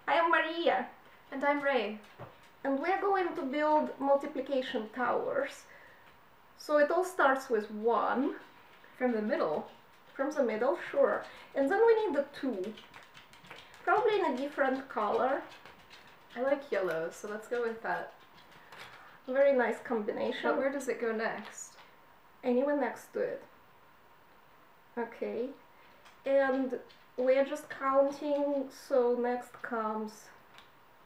I am Maria. And I'm Ray. And we're going to build multiplication towers. So it all starts with 1. From the middle? From the middle, sure. And then we need the 2. Probably in a different color. I like yellow, so let's go with that. Very nice combination. But where does it go next? Anywhere next to it. Okay. And we're just counting, so next comes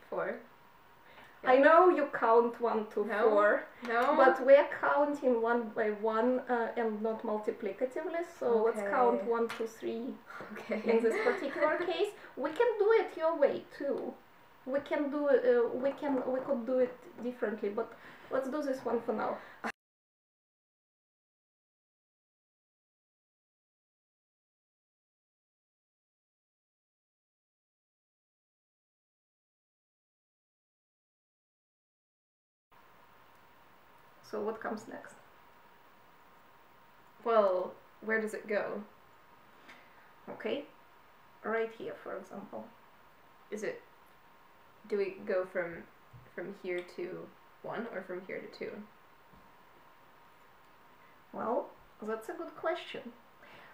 4. I know you count 1 to No. 4, No? but we're counting 1 by 1 and not multiplicatively, so let's count 1 to 3 in this particular case. We can do it your way too. We can do we could do it differently, but let's do this one for now. So what comes next? Well, where does it go? Okay, right here, for example. Is it... Do we go from here to 1 or from here to 2? Well, that's a good question.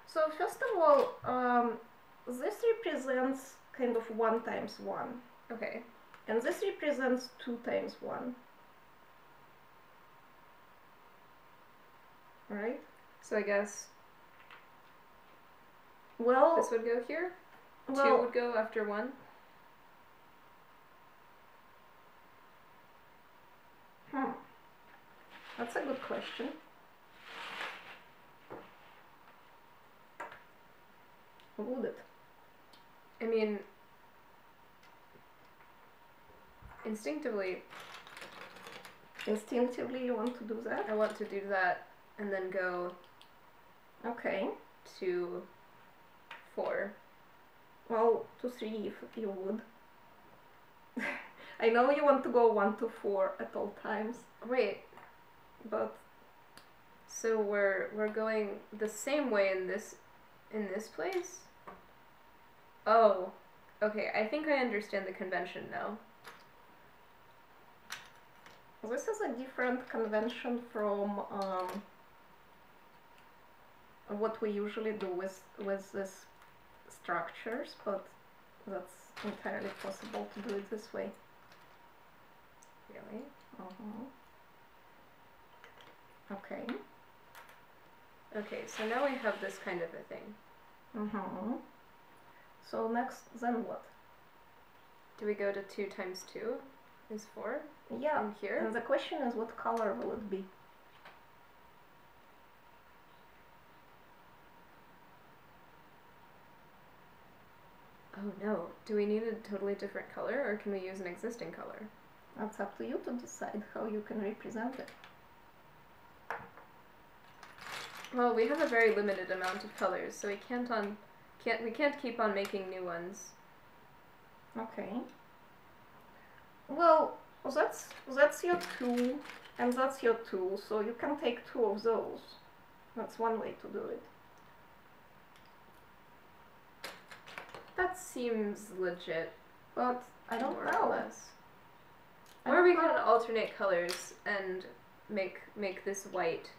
So first of all, this represents kind of 1 times 1. Okay. And this represents 2 times 1. Right? So I guess... Well... This would go here? Well, 2 would go after 1? That's a good question. Would it? I mean... Instinctively... Instinctively you want to do that? I want to do that and then go... Okay. To 4. Well, to 3 if you would. I know you want to go 1 to 4 at all times. Wait. But... So we're going the same way in this place? Oh. Okay, I think I understand the convention now. This is a different convention from what we usually do with these structures, but that's entirely possible to do it this way. Really? Okay. Okay, so now we have this kind of a thing. So next, then what? Do we go to 2 times 2 is 4? Yeah. And here? And the question is, what color will it be? Oh no. Do we need a totally different color, or can we use an existing color? That's up to you to decide how you can represent it. Well, we have a very limited amount of colors, so we can't keep on making new ones. Okay. Well, that's your 2, and that's your 2, so you can take 2 of those. That's one way to do it. That seems legit. But I don't more know. Or less. Or we can alternate colors and make this white,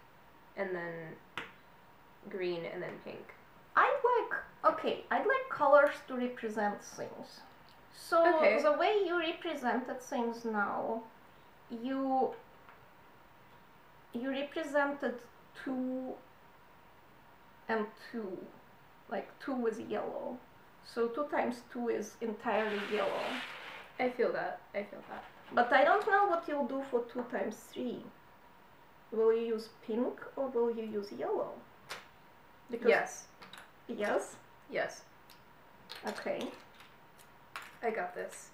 and then green, and then pink. I'd like colors to represent things. So okay. The way you represented things now, you represented 2 and 2, like 2 is yellow. So 2 times 2 is entirely yellow. I feel that. But I don't know what you'll do for 2 times 3. Will you use pink or will you use yellow? Because yes. Yes? Yes. Okay. I got this.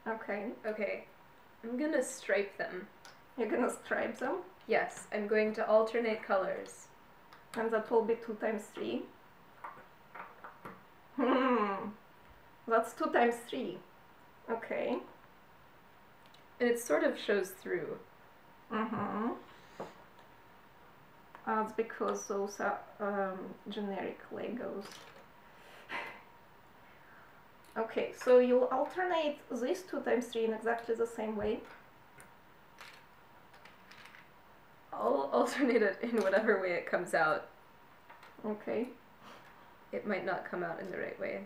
Okay. Okay. I'm gonna stripe them. You're gonna stripe them? Yes, I'm going to alternate colors. And that will be 2 times 3. That's 2 times 3. Okay. And it sort of shows through. That's because those are generic Legos. Okay, so you alternate these 2 times 3 in exactly the same way. I'll alternate it in whatever way it comes out. Okay. It might not come out in the right way.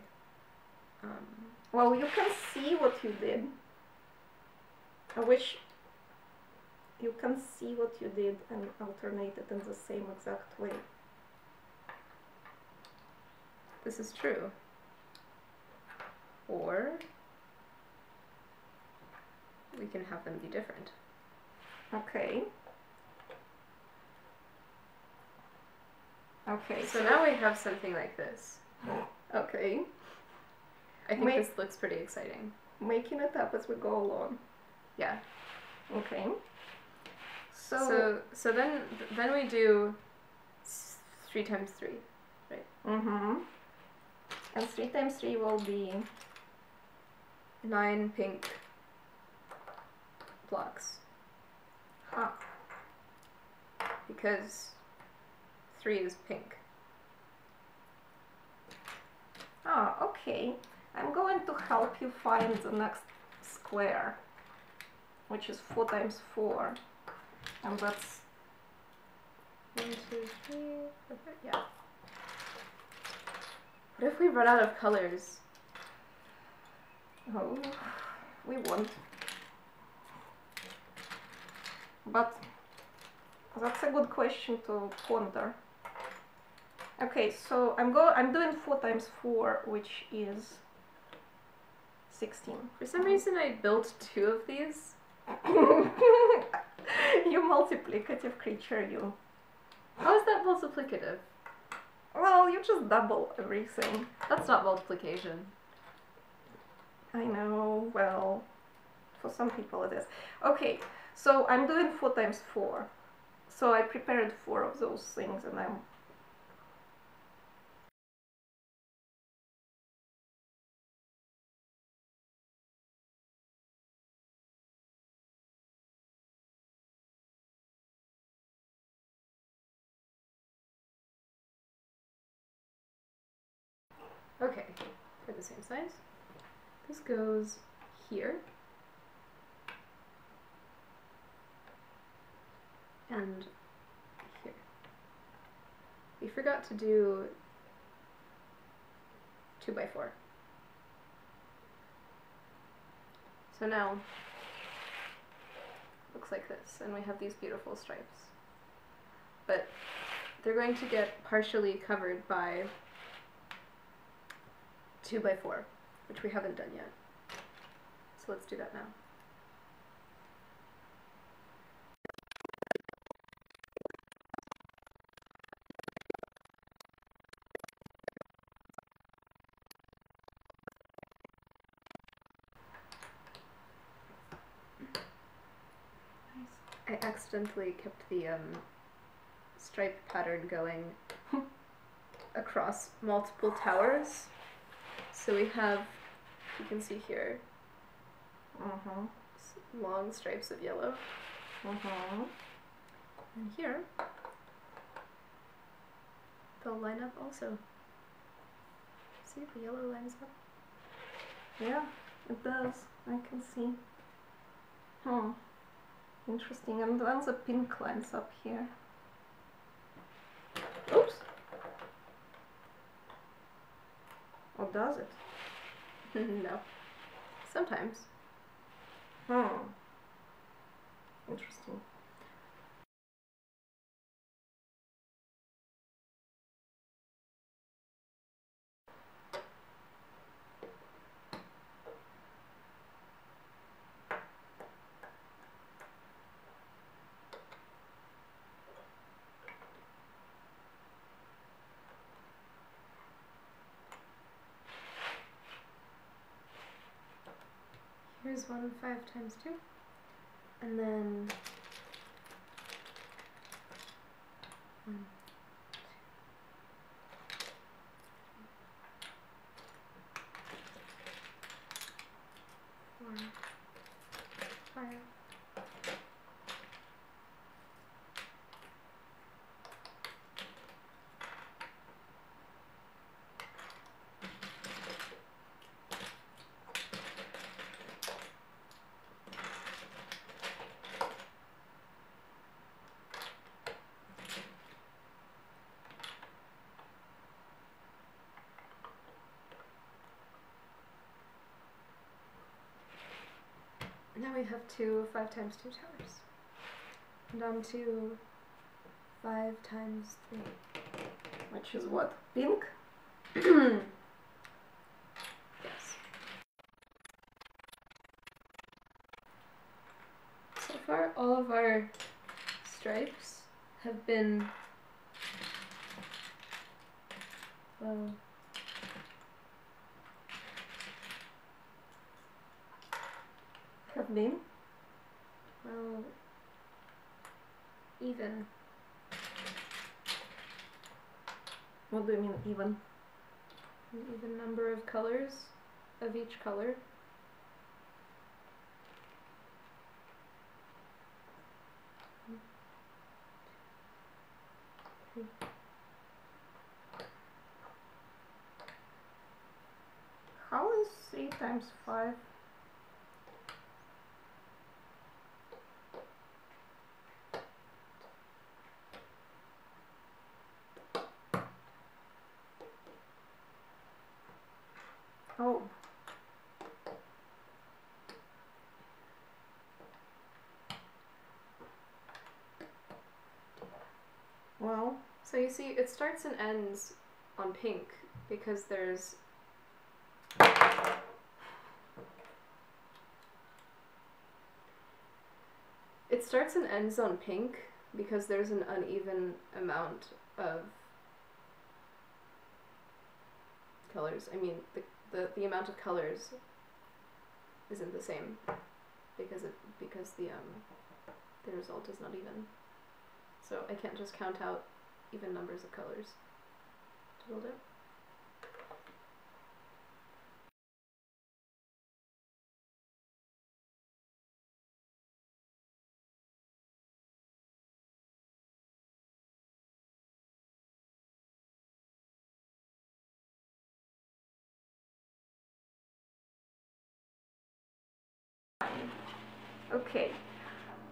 Well, you can see what you did. I wish you can see what you did and alternate it in the same exact way. This is true. Or we can have them be different. Okay. Okay. So now we have something like this. Okay. I think this looks pretty exciting. Making it up as we go along. Yeah. Okay. So then we do 3 times 3, right? Mm-hmm. And 3 times 3 will be 9 pink blocks. Huh. Because 3 is pink. Ah, okay. I'm going to help you find the next square, which is 4 times 4. And that's 1, 2, 3, 4, 5, yeah. What if we run out of colors? Oh, we won't. But that's a good question to ponder. Okay, so I'm doing 4 times 4, which is 16. For some reason I built 2 of these. You multiplicative creature, you. How is that multiplicative? Well, you just double everything. That's not multiplication. I know, well, for some people it is. Okay, so I'm doing 4 times 4. So I prepared 4 of those things and I'm... Okay, they're the same size. This goes here. And here. We forgot to do 2 by 4. So now, looks like this, and we have these beautiful stripes. But they're going to get partially covered by 2 by 4, which we haven't done yet. So let's do that now. I accidentally kept the stripe pattern going across multiple towers. So we have, you can see here, long stripes of yellow. And here, they'll line up also. See, the yellow lines up. Yeah, it does. I can see. Interesting. And then the pink lines up here. Oops. Or does it? No. Sometimes. Interesting. Here's 1 5 times 2. And then 1, 2, 4, 5. Now we have two 5 times 2 towers. And on to 5 times 3. Which is what? Pink? Yes. So far, all of our stripes have been, well, have been? well, even. What do you mean even? An even number of colors of each color. How is 3 times 5? Oh. Well, so you see, it starts and ends on pink because there's it starts and ends on pink because there's an uneven amount of colors. I mean, the amount of colors isn't the same because the result is not even. So I can't just count out even numbers of colors to build it. okay.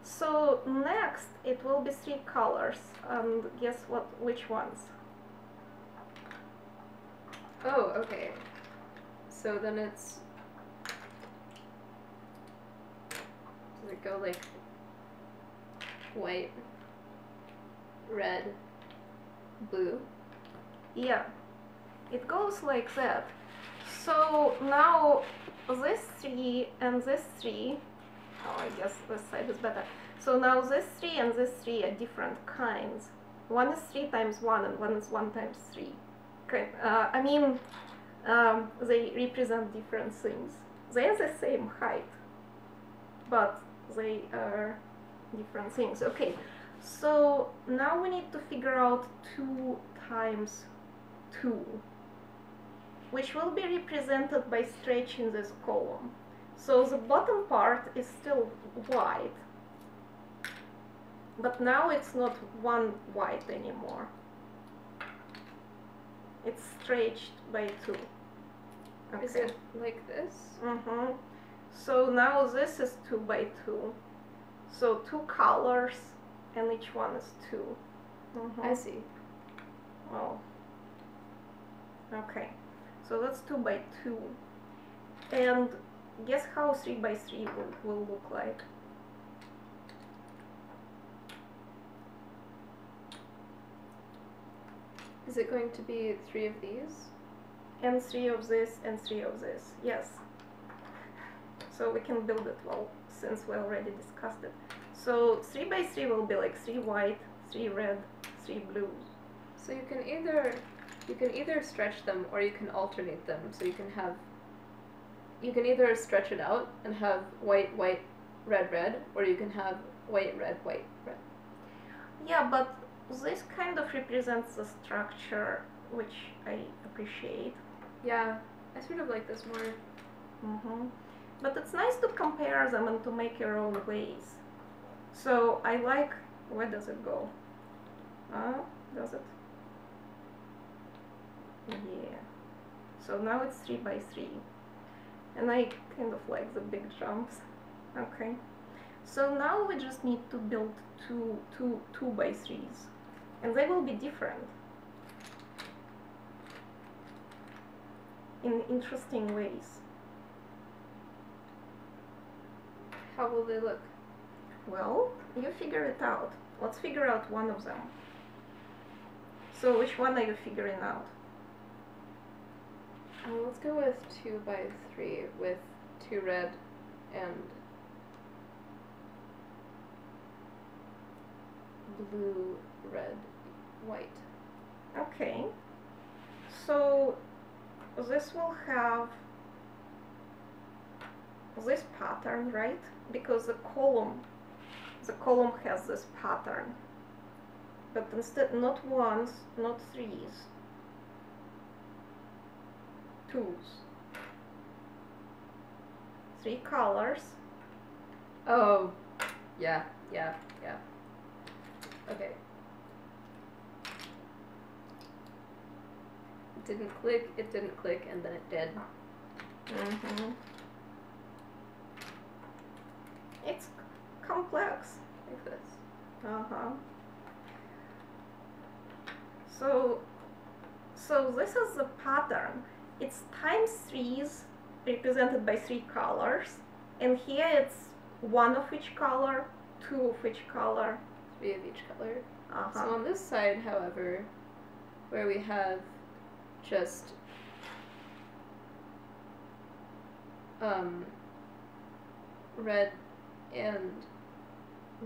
So next it will be 3 colors, and guess what? Which ones? Oh, okay. So then it's, does it go like white, red, blue? Yeah, it goes like that. So now this 3 and this 3, oh, I guess this side is better. So now this 3 and this 3 are different kinds. One is 3 times 1 and one is 1 times 3. Okay. I mean, they represent different things. They are the same height, but they are different things. Okay, so now we need to figure out 2 times 2, which will be represented by stretching this column. So the bottom part is still white, but now it's not one white anymore. It's stretched by 2. Okay. Is it like this? Mm-hmm. So now this is 2 by 2. So 2 colors, and each one is 2. Mm-hmm. I see. Oh. Okay. So that's 2 by 2. And guess how 3 by 3 will look like? Is it going to be 3 of these? And 3 of this, and 3 of this. Yes. So we can build it well, since we already discussed it. So 3 by 3 will be like 3 white, 3 red, 3 blues. So you can either stretch them or you can alternate them. So you can either stretch it out and have white, white, red, red, or you can have white, red, white, red. Yeah, but this kind of represents the structure, which I appreciate. Yeah, I sort of like this more. Mm-hmm. But it's nice to compare them and to make your own ways. So I like, where does it go? Does it? Yeah. So now it's 3 by 3. And I kind of like the big jumps. Okay. So now we just need to build two by 3s. And they will be different. In interesting ways. How will they look? Well, you figure it out. Let's figure out one of them. So which one are you figuring out? Let's go with 2 by 3 with 2 red and blue, red, white. Okay. So this will have this pattern, right? Because the column has this pattern. But instead, not ones, not threes, twos. 3 colors. Oh, yeah. Okay. It didn't click, and then it did. It's complex. Like this. So this is the pattern. It's times 3s represented by 3 colors, and here it's 1 of each color, 2 of each color, 3 of each color. So on this side, however, where we have just red and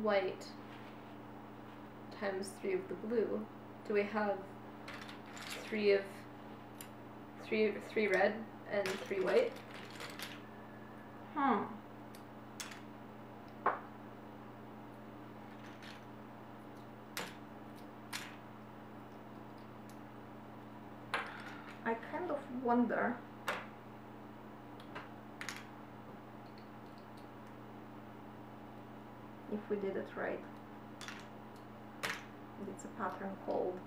white times 3 of the blue, do we have 3 red and 3 white? I kind of wonder. If we did it right. It's a pattern called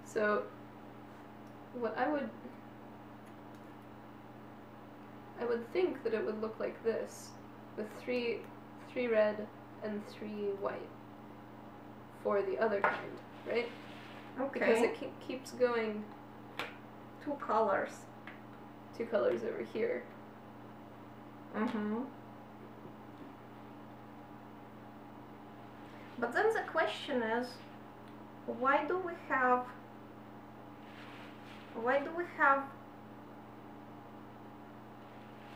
So what I would think that it would look like this, with 3 red and 3 white for the other kind, right? Okay. Because it keeps going 2 colors. 2 colors over here. But then the question is, why do we have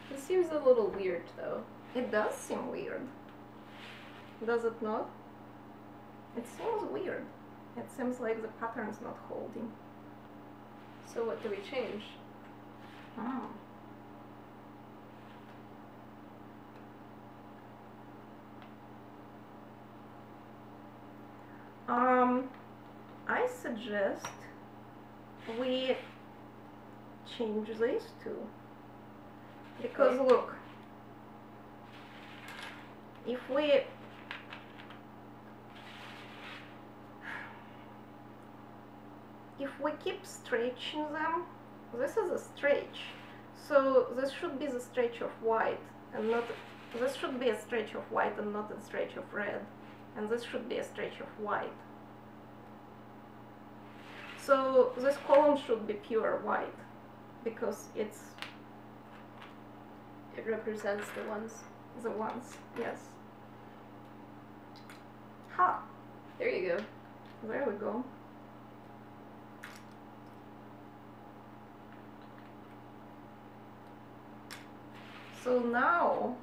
This seems a little weird, though. It does seem weird. Does it not? It seems weird. It seems like the pattern's not holding. So what do we change? I suggest we change these two. Because look, if we keep stretching them, this is a stretch, so this should be the stretch of white and not, this should be a stretch of white and not a stretch of red, and this should be a stretch of white. So this column should be pure white because it represents the ones. The ones, yes. Ha! There you go. There we go. So now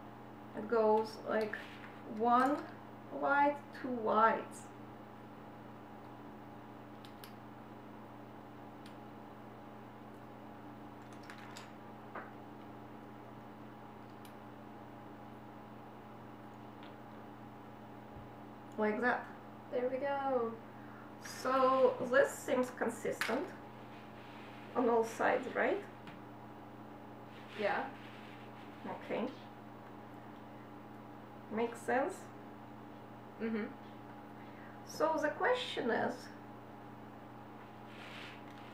it goes like 1 white, 2 whites. Like that. There we go. So this seems consistent on all sides, right? Yeah. Okay. Makes sense? So the question is,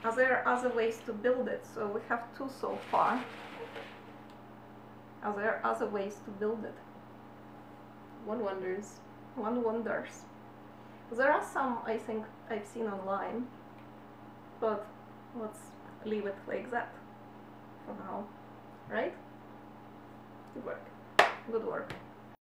are there other ways to build it? So we have 2 so far. Are there other ways to build it? One wonders. One wonders. There are some, I think, I've seen online, but let's leave it like that. for now, right? Good work. Good work.